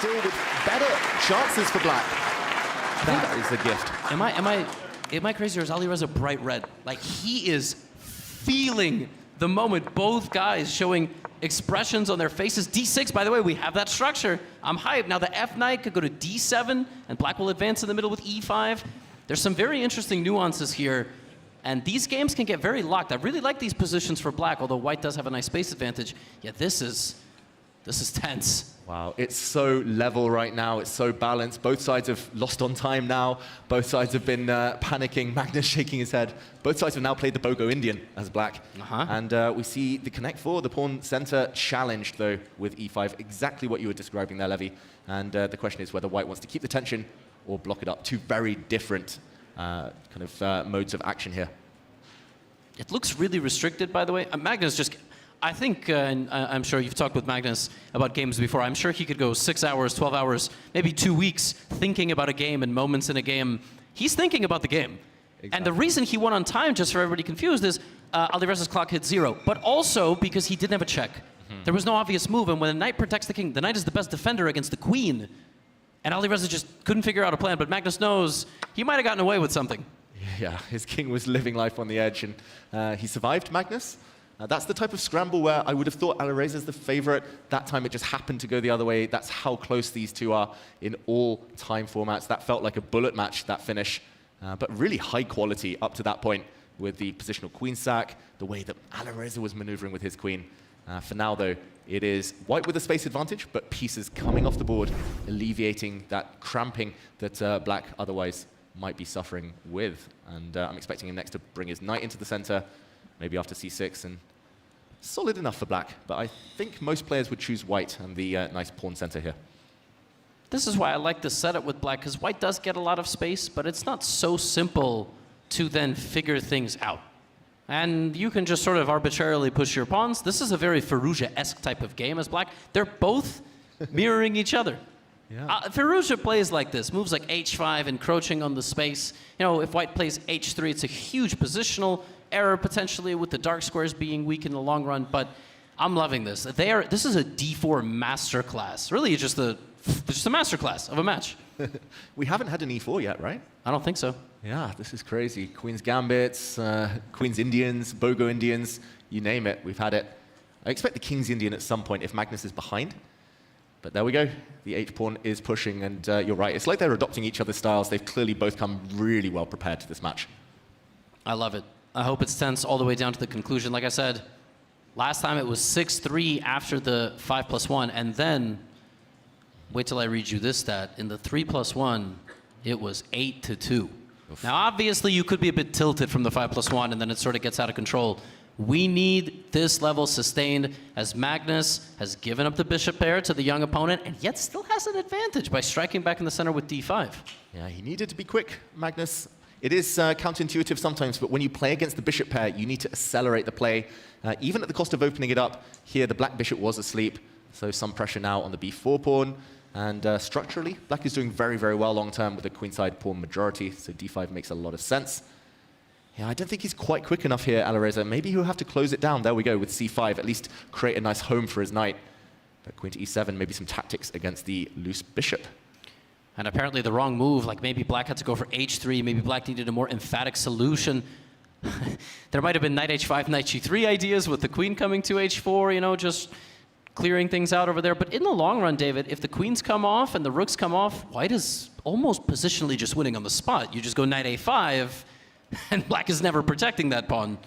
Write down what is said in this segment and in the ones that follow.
still with better chances for black. That is a gift. Am I crazy or is Alireza bright red? Like, he is feeling the moment. Both guys showing expressions on their faces. D6, by the way, we have that structure. I'm hyped. Now the F knight could go to D7, and black will advance in the middle with E5. There's some very interesting nuances here, and these games can get very locked. I really like these positions for black, although white does have a nice space advantage. Yeah, this is tense. Wow, it's so level right now. It's so balanced. Both sides have lost on time now. Both sides have been panicking. Magnus shaking his head. Both sides have now played the BOGO-INDIAN as black. And we see the Connect 4, the pawn center, challenged, though, with E5. Exactly what you were describing there, Levy. And the question is whether white wants to keep the tension or block it up. Two very different modes of action here. It looks really restricted, by the way. Magnus just... I think, and I'm sure you've talked with Magnus about games before, I'm sure he could go 6 hours, 12 hours, maybe 2 weeks thinking about a game and moments in a game. He's thinking about the game. Exactly. And the reason he won on time, just for everybody confused, is Alireza's clock hit 0. But also because he didn't have a check. There was no obvious move, and when the knight protects the king, the knight is the best defender against the queen. And Alireza just couldn't figure out a plan, but Magnus knows he might have gotten away with something. Yeah, his king was living life on the edge, and he survived Magnus. That's the type of scramble where I would have thought Alireza's the favorite. That time it just happened to go the other way. That's how close these two are in all time formats. That felt like a bullet match, that finish. But really high quality up to that point with the positional queen sack, the way that Alireza was maneuvering with his queen. For now, though, it is white with a space advantage, but pieces coming off the board, alleviating that cramping that black otherwise might be suffering with. And I'm expecting him next to bring his knight into the center, maybe after c6, and solid enough for black, but I think most players would choose white and the nice pawn center here. This is why I like the setup with black, because white does get a lot of space, but it's not so simple to then figure things out. And you can just sort of arbitrarily push your pawns. This is a very Firouzja-esque type of game as black. They're both mirroring each other. Yeah. Firouzja plays like this, moves like h5, encroaching on the space. You know, if white plays h3, it's a huge positional error potentially with the dark squares being weak in the long run, but I'm loving this. This is a d4 masterclass. Really, just a masterclass of a match. We haven't had an e4 yet, right? I don't think so. Yeah, this is crazy. Queen's Gambits, Queen's Indians, BOGO-INDIANs, you name it, we've had it. I expect the King's Indian at some point if Magnus is behind. But there we go. The h-pawn is pushing, and you're right. It's like they're adopting each other's styles. They've clearly both come really well prepared to this match. I love it. I hope it's tense all the way down to the conclusion. Like I said, last time it was 6-3 after the 5+1, and then, wait till I read you this stat, in the 3+1, it was 8-2. Oof. Now, obviously, you could be a bit tilted from the 5+1, and then it sort of gets out of control. We need this level sustained, as Magnus has given up the bishop pair to the young opponent, and yet still has an advantage by striking back in the center with d5. Yeah, he needed to be quick, Magnus. It is counterintuitive sometimes, but when you play against the bishop pair, you need to accelerate the play, even at the cost of opening it up. Here, the black bishop was asleep, so some pressure now on the b4 pawn. And structurally, black is doing very, very well long-term with a queenside pawn majority, so d5 makes a lot of sense. Yeah, I don't think he's quite quick enough here, Alireza. Maybe he'll have to close it down. There we go, with c5, at least create a nice home for his knight. But queen to e7, maybe some tactics against the loose bishop. And apparently the wrong move, like maybe black had to go for h3, maybe black needed a more emphatic solution. There might have been knight h5, knight g3 ideas with the queen coming to h4, you know, just clearing things out over there. But in the long run, David, if the queens come off and the rooks come off, white is almost positionally just winning on the spot. You just go knight a5, and black is never protecting that pawn.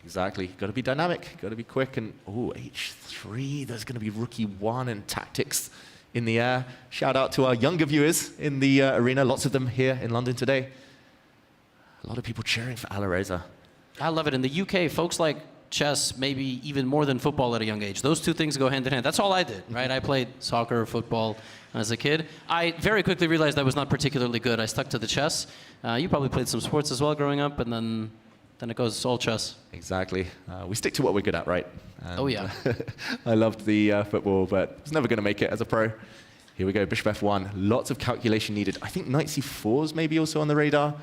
Exactly. Got to be dynamic, got to be quick. And, oh, h3, there's going to be rook e1 and tactics in the air. Shout out to our younger viewers in the arena, lots of them here in London today. A lot of people cheering for Alireza. I love it. In the UK, folks like chess, maybe even more than football at a young age. Those two things go hand in hand. That's all I did, right? I played soccer, football as a kid. I very quickly realized I was not particularly good. I stuck to the chess. You probably played some sports as well growing up, and then it goes all chess. Exactly. We stick to what we're good at, right? And, oh, yeah. I loved the football, but was never going to make it as a pro. Here we go, bishop f1. Lots of calculation needed. I think knight c4 is maybe also on the radar.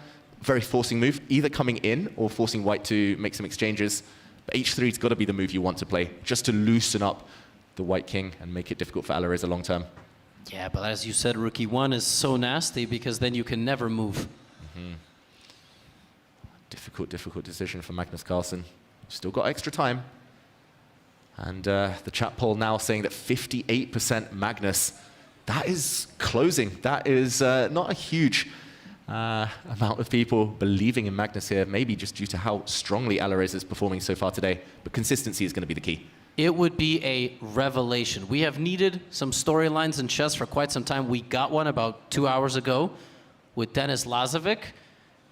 Very forcing move, either coming in or forcing white to make some exchanges. But h3's got to be the move you want to play, just to loosen up the white king and make it difficult for Alireza long term. Yeah, but as you said, rook e1 is so nasty because then you can never move. Difficult, difficult decision for Magnus Carlsen. Still got extra time. And the chat poll now saying that 58% Magnus. That is closing. That is not a huge amount of people believing in Magnus here, maybe just due to how strongly Alireza is performing so far today. But consistency is going to be the key. It would be a revelation. We have needed some storylines in chess for quite some time. We got one about 2 hours ago with Denis Lazavik.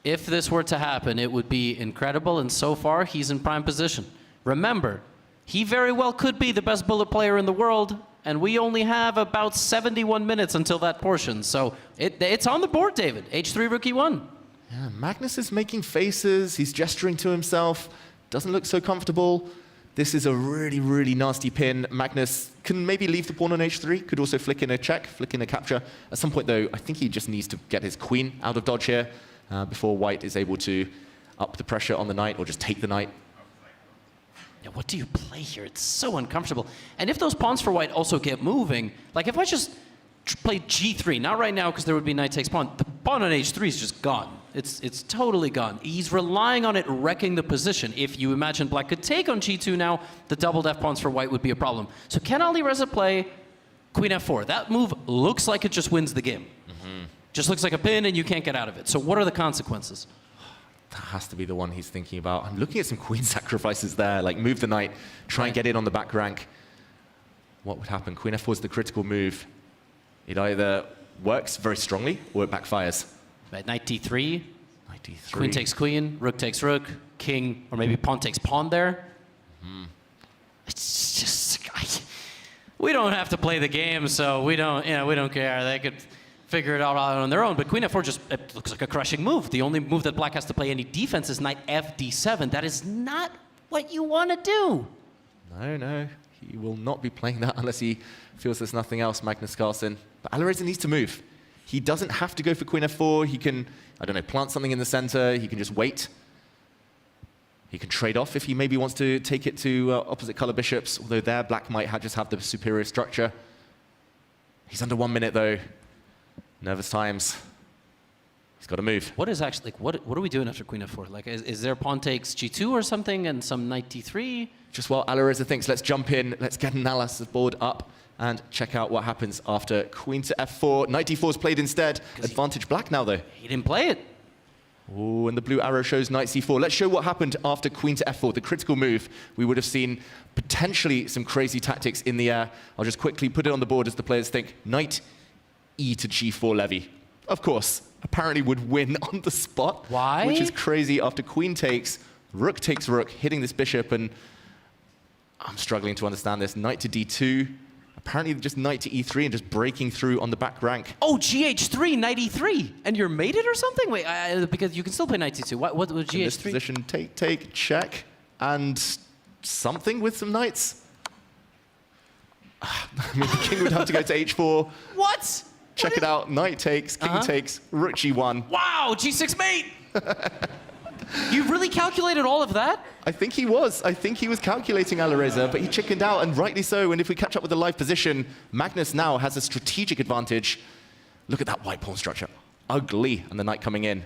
If this were to happen, it would be incredible, and so far, he's in prime position. Remember, he very well could be the best bullet player in the world, and we only have about 71 minutes until that portion. So it's on the board, David. H3, rook e1. Yeah, Magnus is making faces. He's gesturing to himself. Doesn't look so comfortable. This is a really, really nasty pin. Magnus can maybe leave the pawn on h3. Could also flick in a check, flick in a capture. At some point, though, I think he just needs to get his queen out of dodge here before white is able to up the pressure on the knight or just take the knight. Yeah, what do you play here? It's so uncomfortable. And if those pawns for white also get moving, like if I just played g3, not right now because there would be knight takes pawn, the pawn on h3 is just gone. It's totally gone. He's relying on it wrecking the position. If you imagine black could take on g2 now, the doubled f pawns for white would be a problem. So can Alireza play queen f4? That move looks like it just wins the game. Just looks like a pin and you can't get out of it. So what are the consequences? That has to be the one he's thinking about. I'm looking at some queen sacrifices there, like move the knight, try and get in on the back rank. What would happen? Queen f4 is the critical move. It either works very strongly or it backfires. Right, knight d3, Knight d3. queen takes queen, rook takes rook, king, or maybe pawn takes pawn there. It's just, we don't have to play the game, so we don't care. They could figure it out on their own. But queen f4 just it looks like a crushing move. The only move that black has to play any defense is knight fd7. That is not what you want to do. No, he will not be playing that unless he feels there's nothing else, Magnus Carlsen. But Alireza needs to move. He doesn't have to go for queen f4. He can, I don't know, plant something in the center. He can just wait. He can trade off if he maybe wants to take it to opposite color bishops, although there black might just have the superior structure. He's under 1 minute, though. Nervous times. He's got to move. What is actually, what are we doing after queen f4? Like, is there pawn takes g2 or something and some knight d3? Just while Alireza thinks, let's jump in, let's get an analysis board up and check out what happens after queen to f4. Knight d4 is played instead. Advantage black now, though. He didn't play it. Oh, and the blue arrow shows knight c4. Let's show what happened after queen to f4, the critical move. We would have seen potentially some crazy tactics in the air. I'll just quickly put it on the board as the players think. Knight e to g4 levy. Of course, apparently would win on the spot. Why? Which is crazy after queen takes rook, hitting this bishop, and I'm struggling to understand this. Knight to d2. Apparently just knight to e3 and just breaking through on the back rank. Oh, gh3, knight e3. And you're mated or something? Wait, because you can still play knight e2. What was gh3? In this position, take, check, and something with some knights. I mean, the king would have to go to h4. What? Check it out. Knight takes, king takes, rook g1. Wow, g6 mate. You really calculated all of that? I think he was. I think he was calculating Alireza, but he chickened out, and rightly so. And if we catch up with the live position, Magnus now has a strategic advantage. Look at that white pawn structure. Ugly, and the knight coming in.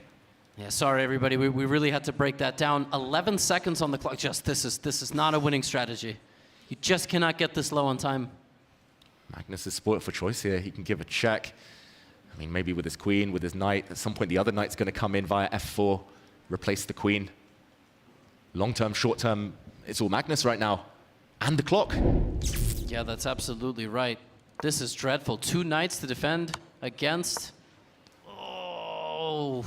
Yeah, sorry, everybody. We really had to break that down. 11 seconds on the clock. Just this is not a winning strategy. You just cannot get this low on time. Magnus is spoiled for choice here. He can give a check. I mean, maybe with his queen, with his knight. At some point, the other knight's going to come in via f4, replace the queen. Long-term, short-term, it's all Magnus right now. And the clock. Yeah, that's absolutely right. This is dreadful. 2 knights to defend against. Oh,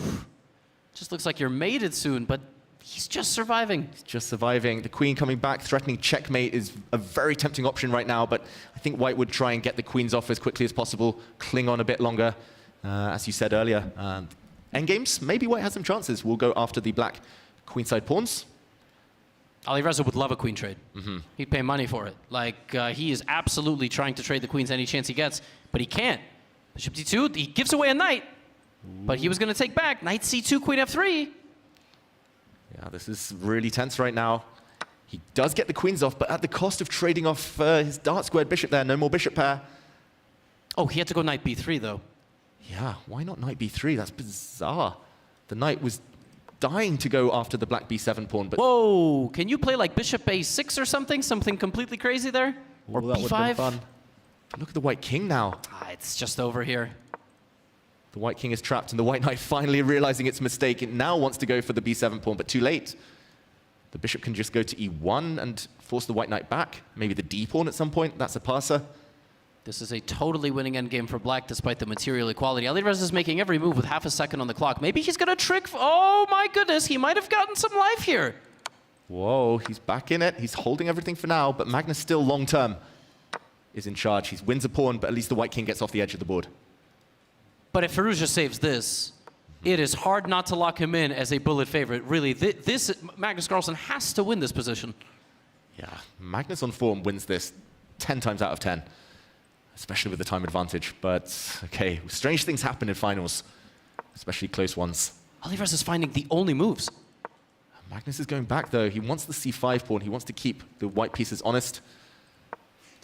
just looks like you're mated soon, but he's just surviving. He's just surviving. The queen coming back, threatening checkmate is a very tempting option right now, but I think white would try and get the queens off as quickly as possible, cling on a bit longer, as you said earlier. Endgames, maybe white has some chances. We'll go after the black queenside pawns. Alireza would love a queen trade. He'd pay money for it. Like, he is absolutely trying to trade the queens any chance he gets, but he can't. Bishop d2, he gives away a knight, but he was going to take back. Knight c2, queen f3. Yeah, this is really tense right now. He does get the queens off, but at the cost of trading off his dark squared bishop there. No more bishop pair. Oh, he had to go knight b3, though. Yeah, why not knight b3? That's bizarre. The knight was dying to go after the black b7 pawn, but... Whoa! Can you play like bishop a6 or something? Something completely crazy there? Or that would've been b5? fun. But look at the white king now. It's just over here. The white king is trapped, and the white knight finally realizing its mistake. It now wants to go for the b7 pawn, but too late. The bishop can just go to e1 and force the white knight back. Maybe the d pawn at some point. That's a passer. This is a totally winning endgame for black despite the material equality. Alireza is making every move with half a second on the clock. Maybe he's going to trick... Oh my goodness, he might have gotten some life here. Whoa, he's back in it. He's holding everything for now, but Magnus still long-term is in charge. He wins a pawn, but at least the white king gets off the edge of the board. But if Firouzja saves this, it is hard not to lock him in as a bullet favorite. Really, Magnus Carlsen has to win this position. Yeah, Magnus on form wins this 10 times out of 10. Especially with the time advantage. But, okay, strange things happen in finals, especially close ones. Alireza is finding the only moves. Magnus is going back, though. He wants the c5 pawn. He wants to keep the white pieces honest.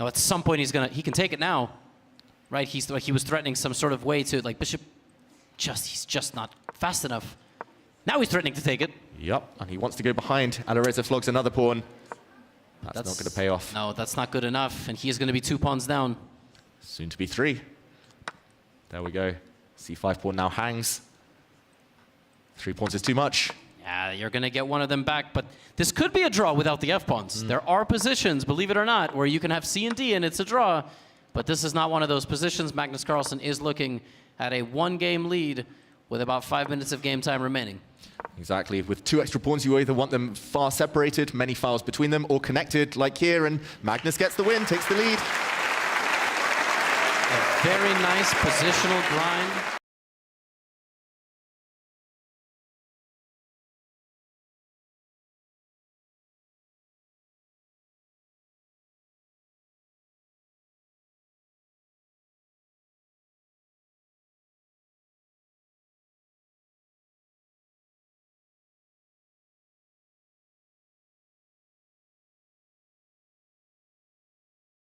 Now, at some point, he can take it now. Right? He was threatening some sort of way to, like, bishop, he's just not fast enough. Now he's threatening to take it. Yep, and he wants to go behind. Alireza flogs another pawn. That's not going to pay off. No, that's not good enough, and he is going to be 2 pawns down. Soon to be 3. There we go. c5 pawn now hangs. 3 pawns is too much. Yeah, you're going to get one of them back, but this could be a draw without the f-pawns. There are positions, believe it or not, where you can have c and d and it's a draw, but this is not one of those positions. Magnus Carlsen is looking at a 1-game lead with about 5 minutes of game time remaining. Exactly. With 2 extra pawns, you either want them far separated, many files between them, or connected, like here, and Magnus gets the win, takes the lead. A very nice positional grind.